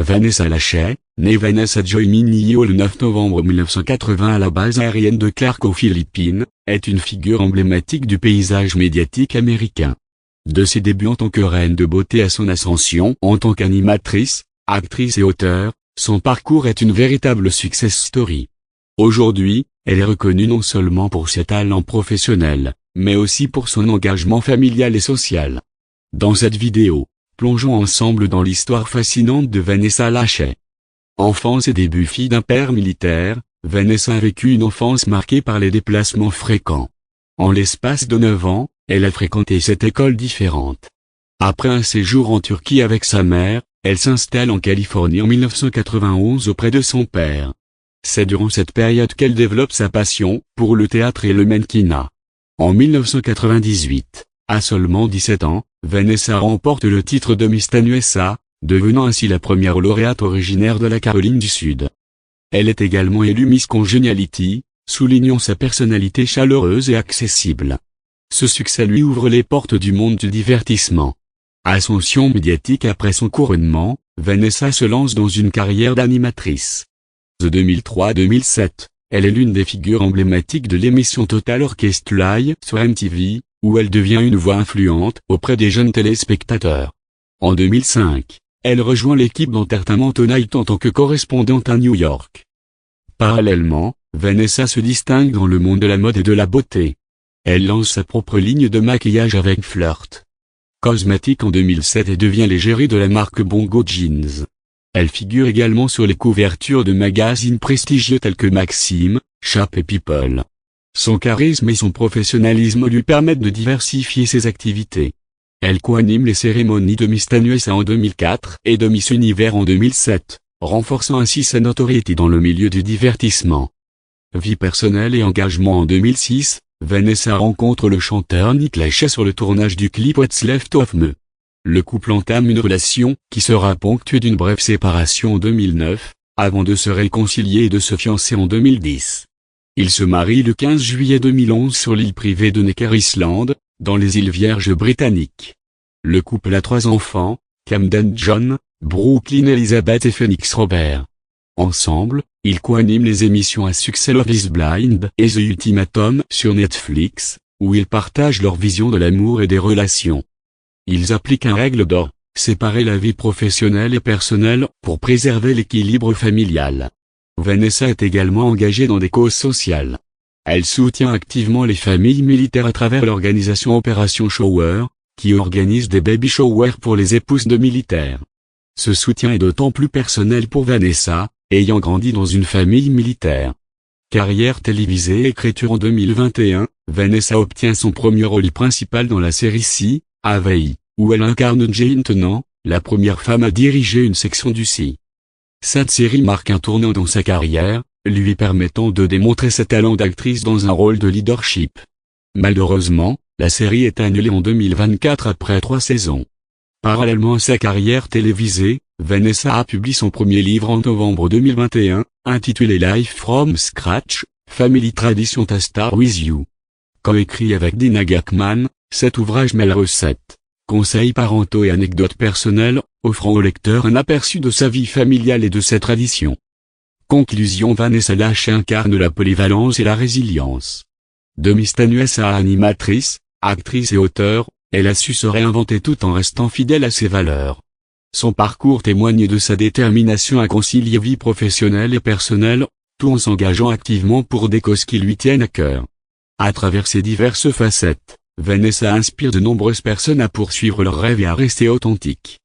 Vanessa Lachey, née Vanessa Joy Minillo le 9 novembre 1980 à la base aérienne de Clark aux Philippines, est une figure emblématique du paysage médiatique américain. De ses débuts en tant que reine de beauté à son ascension en tant qu'animatrice, actrice et auteure, son parcours est une véritable success story. Aujourd'hui, elle est reconnue non seulement pour ses talents professionnels, mais aussi pour son engagement familial et social. Dans cette vidéo, plongeons ensemble dans l'histoire fascinante de Vanessa Lachey. Enfance et début fille d'un père militaire, Vanessa a vécu une enfance marquée par les déplacements fréquents. En l'espace de 9 ans, elle a fréquenté 7 écoles différentes. Après un séjour en Turquie avec sa mère, elle s'installe en Californie en 1991 auprès de son père. C'est durant cette période qu'elle développe sa passion pour le théâtre et le mannequinat. En 1998, à seulement 17 ans, Vanessa remporte le titre de Miss Teen USA, devenant ainsi la première lauréate originaire de la Caroline du Sud. Elle est également élue Miss Congeniality, soulignant sa personnalité chaleureuse et accessible. Ce succès lui ouvre les portes du monde du divertissement. Ascension médiatique après son couronnement, Vanessa se lance dans une carrière d'animatrice. De 2003 à 2007, elle est l'une des figures emblématiques de l'émission Total Orchestra Live sur MTV, où elle devient une voix influente auprès des jeunes téléspectateurs. En 2005, elle rejoint l'équipe d'Entertainment Tonight en tant que correspondante à New York. Parallèlement, Vanessa se distingue dans le monde de la mode et de la beauté. Elle lance sa propre ligne de maquillage avec Flirt Cosmetics en 2007 et devient l'égérie de la marque Bongo Jeans. Elle figure également sur les couvertures de magazines prestigieux tels que Maxim, Shape et People. Son charisme et son professionnalisme lui permettent de diversifier ses activités. Elle co-anime les cérémonies de Miss Teen USA en 2004 et de Miss Univers en 2007, renforçant ainsi sa notoriété dans le milieu du divertissement. Vie personnelle et engagement en 2006, Vanessa rencontre le chanteur Nick Lachey sur le tournage du clip What's Left of Me. Le couple entame une relation qui sera ponctuée d'une brève séparation en 2009, avant de se réconcilier et de se fiancer en 2010. Ils se marient le 15 juillet 2011 sur l'île privée de Necker Island, dans les îles Vierges britanniques. Le couple a 3 enfants, Camden John, Brooklyn Elizabeth et Phoenix Robert. Ensemble, ils co-animent les émissions à succès Love is Blind et The Ultimatum sur Netflix, où ils partagent leur vision de l'amour et des relations. Ils appliquent une règle d'or, séparer la vie professionnelle et personnelle pour préserver l'équilibre familial. Vanessa est également engagée dans des causes sociales. Elle soutient activement les familles militaires à travers l'organisation Opération Shower, qui organise des baby showers pour les épouses de militaires. Ce soutien est d'autant plus personnel pour Vanessa, ayant grandi dans une famille militaire. Carrière télévisée et écriture en 2021, Vanessa obtient son premier rôle principal dans la série Si, Hawaii, où elle incarne Jane Tennant, la première femme à diriger une section du Si. Cette série marque un tournant dans sa carrière, lui permettant de démontrer ses talents d'actrice dans un rôle de leadership. Malheureusement, la série est annulée en 2024 après 3 saisons. Parallèlement à sa carrière télévisée, Vanessa a publié son premier livre en novembre 2021, intitulé Life from Scratch, Family Tradition to Start with You. Coécrit avec Dina Gackman, cet ouvrage mêle recettes, conseils parentaux et anecdotes personnelles, offrant au lecteur un aperçu de sa vie familiale et de ses traditions. Conclusion: Vanessa Lachey incarne la polyvalence et la résilience. De Miss Teen USA à animatrice, actrice et auteure, elle a su se réinventer tout en restant fidèle à ses valeurs. Son parcours témoigne de sa détermination à concilier vie professionnelle et personnelle, tout en s'engageant activement pour des causes qui lui tiennent à cœur. À travers ses diverses facettes, Vanessa inspire de nombreuses personnes à poursuivre leurs rêves et à rester authentique.